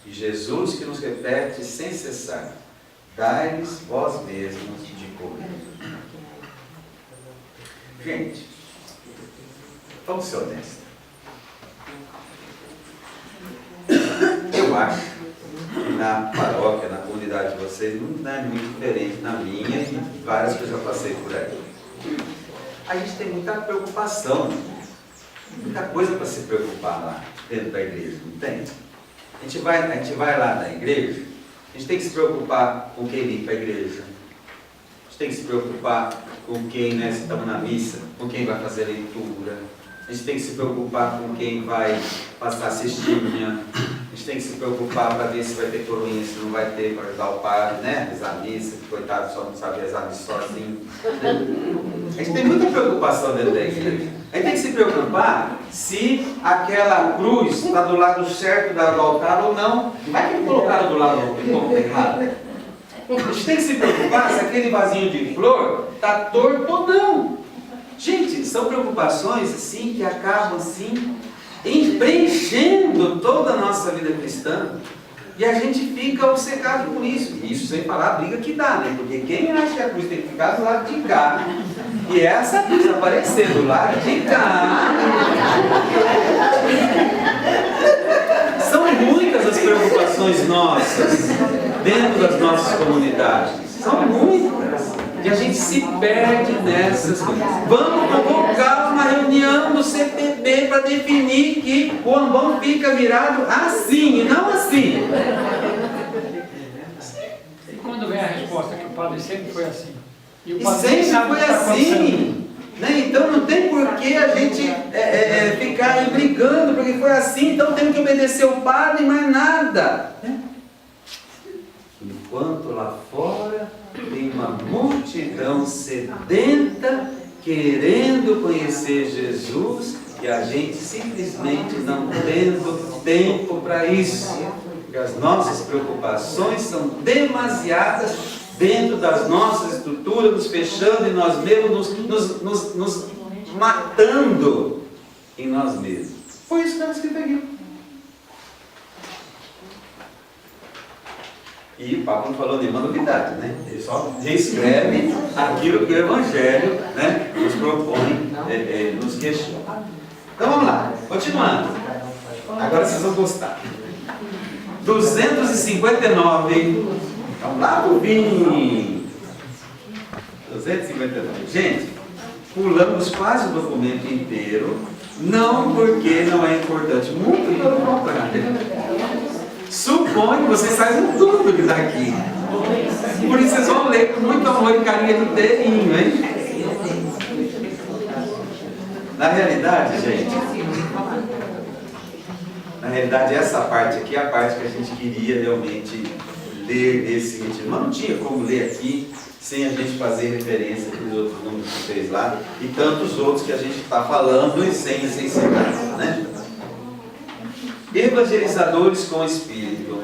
E Jesus que nos repete sem cessar: dai-lhes vós mesmos de comer. Gente, vamos ser honestos. Eu acho que na paróquia, na comunidade de vocês, não é muito diferente na minha e várias que eu já passei por aí. A gente tem muita preocupação, muita coisa para se preocupar lá dentro da igreja, não tem? A gente vai lá na igreja, a gente tem que se preocupar com quem limpa a igreja, a gente tem que se preocupar com quem, né, se estamos na missa, com quem vai fazer a leitura, a gente tem que se preocupar com quem vai passar a cestinha, a gente tem que se preocupar para ver se vai ter coroinha, se não vai ter, para ajudar o padre, né? Rezar a missa, que coitado só não sabe rezar a missa sozinho. A gente tem muita preocupação dentro da igreja. A gente tem que se preocupar se aquela cruz está do lado certo do altar ou não. Vai que colocaram do lado errado. A gente tem que se preocupar se aquele vasinho de flor está torto ou não. Gente, são preocupações assim que acabam assim preenchendo toda a nossa vida cristã, e a gente fica obcecado com isso. Isso sem falar a briga que dá, né? Porque quem acha que a cruz tem que ficar do lado de cá, e essa cruz aparecer do lado de cá, são muitas as preocupações nossas dentro das nossas comunidades. São muitas. E a gente se perde nessas coisas. Vamos convocar uma reunião do CPB para definir que o ambão fica virado assim e não assim. E quando vem a resposta que o padre sempre foi assim? E sempre foi assim. Né? Então não tem por que a gente ficar brigando, porque foi assim, então temos que obedecer o padre e mais nada. Enquanto lá fora tem uma multidão sedenta querendo conhecer Jesus e a gente simplesmente não tendo tempo para isso, porque as nossas preocupações são demasiadas dentro das nossas estruturas, nos fechando em nós mesmos, nos matando em nós mesmos. Foi isso que estava escrito aqui. E o Papa não falou nenhuma novidade, né? Ele só reescreve aquilo que o Evangelho, né, nos propõe, nos questiona. Então vamos lá, continuando. Agora vocês vão gostar. 259. Vamos lá pro fim. 259. Gente, pulamos quase o documento inteiro, não porque não é importante, muito pelo contrário. Suponho que vocês saibam tudo que está aqui. Por isso vocês vão ler com muito amor e carinho inteirinho, hein? Na realidade, gente, essa parte aqui é a parte que a gente queria realmente ler nesse sentido. Mas não tinha como ler aqui sem a gente fazer referência aos outros números que fez lá e tantos outros que a gente está falando e sem citar, né? Evangelizadores com Espírito.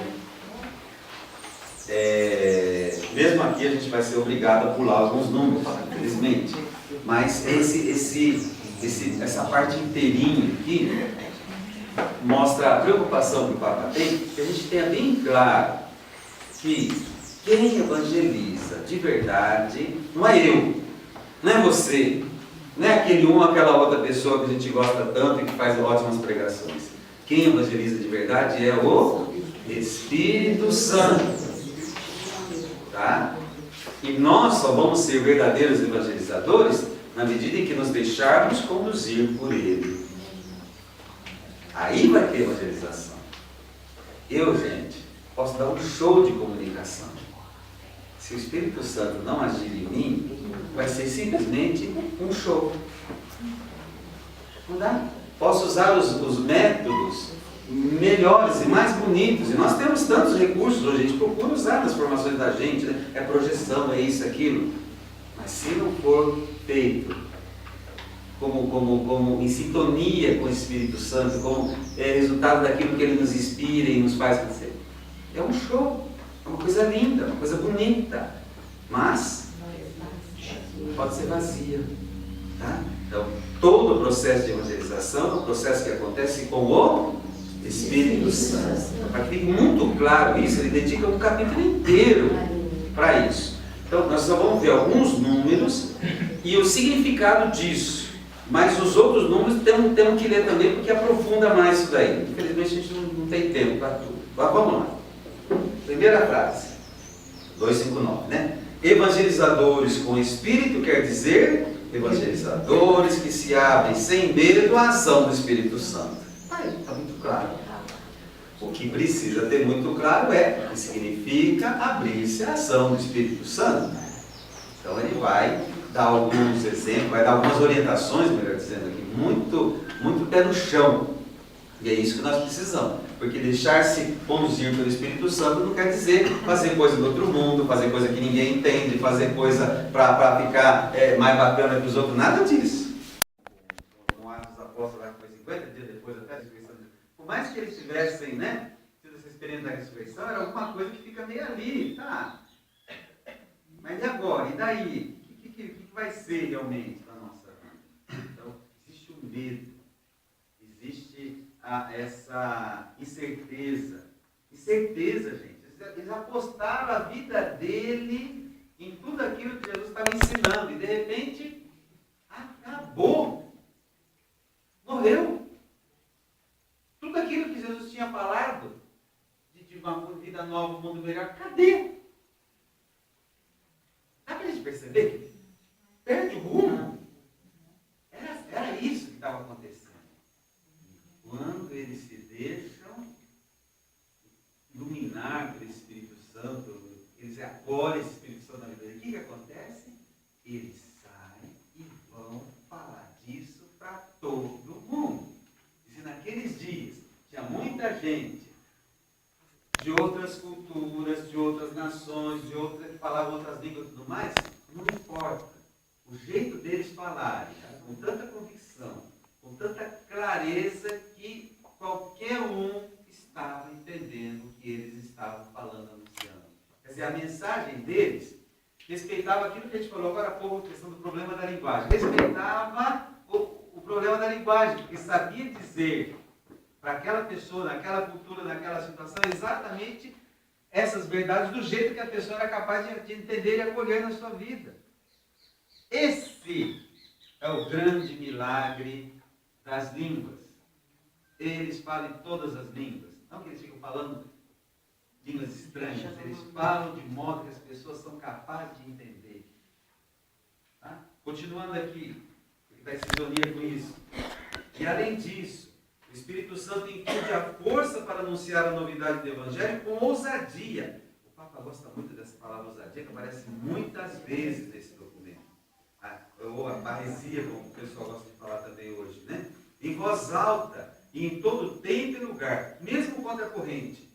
Mesmo aqui a gente vai ser obrigado a pular alguns números, infelizmente. Mas essa parte inteirinha aqui mostra a preocupação que o Papa tem, que a gente tenha bem claro que quem evangeliza de verdade não é eu, não é você, não é aquele aquela outra pessoa que a gente gosta tanto e que faz ótimas pregações. Quem evangeliza de verdade é o Espírito Santo. Tá? E nós só vamos ser verdadeiros evangelizadores na medida em que nos deixarmos conduzir por Ele. Aí vai ter evangelização. Eu, gente, posso dar um show de comunicação. Se o Espírito Santo não agir em mim, vai ser simplesmente um show. Não dá? Posso usar os métodos melhores e mais bonitos, e nós temos tantos recursos hoje, a gente procura usar nas formações da gente, né? É projeção, é isso, aquilo, mas se não for feito como em sintonia com o Espírito Santo, como resultado daquilo que Ele nos inspira e nos faz fazer, é um show, é uma coisa linda, uma coisa bonita, mas pode ser vazia, tá? Então todo o processo de evangelização é um processo que acontece com o Espírito Santo. Para que fique muito claro isso, ele dedica um capítulo inteiro para isso. Então, nós só vamos ver alguns números e o significado disso. Mas os outros números temos que ler também, porque aprofunda mais isso daí. Infelizmente, a gente não tem tempo para tudo. Mas vamos lá. Primeira frase, 259, né? Evangelizadores com Espírito quer dizer evangelizadores que se abrem sem medo à ação do Espírito Santo. Aí, está muito claro. O que precisa ter muito claro é o que significa abrir-se à ação do Espírito Santo. Então ele vai dar alguns exemplos, vai dar algumas orientações, melhor dizendo aqui, muito pé no chão. E é isso que nós precisamos. Porque deixar-se conduzir pelo Espírito Santo não quer dizer fazer coisa do outro mundo, fazer coisa que ninguém entende, fazer coisa para ficar mais bacana que os outros, nada disso. Com Atos Apóstolos, foi 50 dias depois até a ressurreição. Por mais que eles tivessem, né, tido essa experiência da ressurreição, era alguma coisa que fica meio ali, tá? Mas e agora? E daí? O que vai ser realmente na nossa vida? Então, existe o medo, existe essa incerteza. Incerteza, gente. Eles apostaram a vida dele em tudo aquilo que Jesus estava ensinando e de repente acabou. Morreu. Tudo aquilo que Jesus tinha falado de uma vida nova, um mundo melhor, cadê? Dá para a gente perceber que perde o rumo? Era isso que estava acontecendo. Quando eles se deixam iluminar pelo Espírito Santo, eles acolhem esse Espírito Santo na vida deles, o que acontece? Eles saem e vão falar disso para todo mundo. E se naqueles dias tinha muita gente de outras culturas, de outras nações, que falavam outras línguas e tudo mais, não importa. O jeito deles falarem, com tanta convicção, com tanta clareza, que qualquer um estava entendendo o que eles estavam falando, anunciando. Quer dizer, a mensagem deles respeitava aquilo que a gente falou agora há pouco, a questão do problema da linguagem. Respeitava o problema da linguagem, porque sabia dizer para aquela pessoa, naquela cultura, naquela situação, exatamente essas verdades do jeito que a pessoa era capaz de entender e acolher na sua vida. Esse é o grande milagre das línguas. Eles falam em todas as línguas. Não que eles ficam falando línguas estranhas, eles falam de modo que as pessoas são capazes de entender. Tá? Continuando aqui, porque está em sintonia com isso. E além disso, o Espírito Santo incute a força para anunciar a novidade do Evangelho com ousadia. O Papa gosta muito dessa palavra ousadia, que aparece muitas vezes nesse documento. Ou a parresia, como o pessoal gosta de falar também hoje, né? Em voz alta e em todo tempo e lugar, mesmo contra a corrente.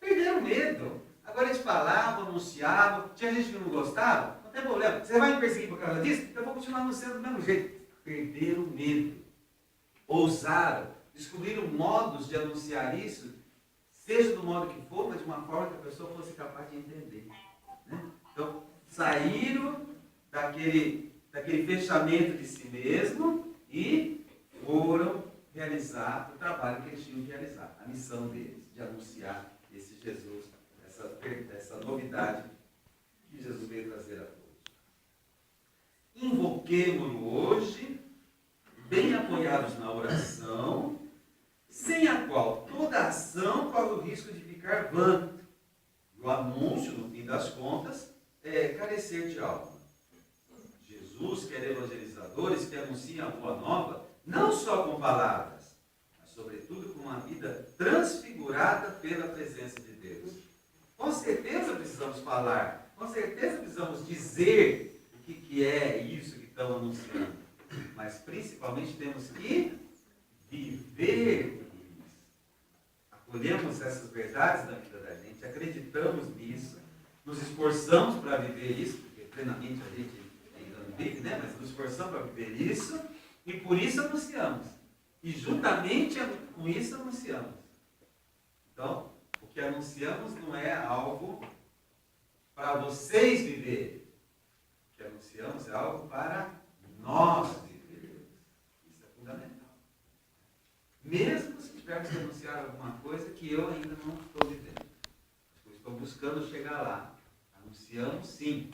Perderam medo. Agora eles falavam, anunciavam, tinha gente que não gostava, não tem problema. Você vai me perseguir por causa disso? Eu vou continuar anunciando do mesmo jeito. Perderam medo. Ousaram, descobriram modos de anunciar isso, seja do modo que for, mas de uma forma que a pessoa fosse capaz de entender. Né? Então, saíram daquele fechamento de si mesmo e foram realizar o trabalho que eles tinham que realizar, a missão deles, de anunciar esse Jesus, essa novidade que Jesus veio trazer a todos. Invoquemo-lo hoje, bem apoiados na oração, sem a qual toda ação corre o risco de ficar vã. O anúncio, no fim das contas, é carecer de alma. Jesus quer evangelizadores que anunciem a boa nova, não só com palavras, mas sobretudo com uma vida transfigurada pela presença de Deus. Com certeza precisamos falar, com certeza precisamos dizer o que é isso que estão anunciando. Mas principalmente temos que viver isso. Acolhemos essas verdades na vida da gente, acreditamos nisso, nos esforçamos para viver isso, porque plenamente a gente ainda não vive, né? Mas nos esforçamos para viver isso e por isso anunciamos. E juntamente com isso anunciamos. Então, o que anunciamos não é algo para vocês viverem. O que anunciamos é algo para nós vivermos. Isso é fundamental. Mesmo se tivermos que anunciar que eu ainda não estou vivendo. Eu estou buscando chegar lá. Anunciamos sim,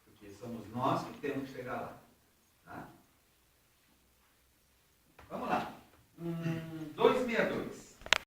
porque somos nós que temos que chegar lá.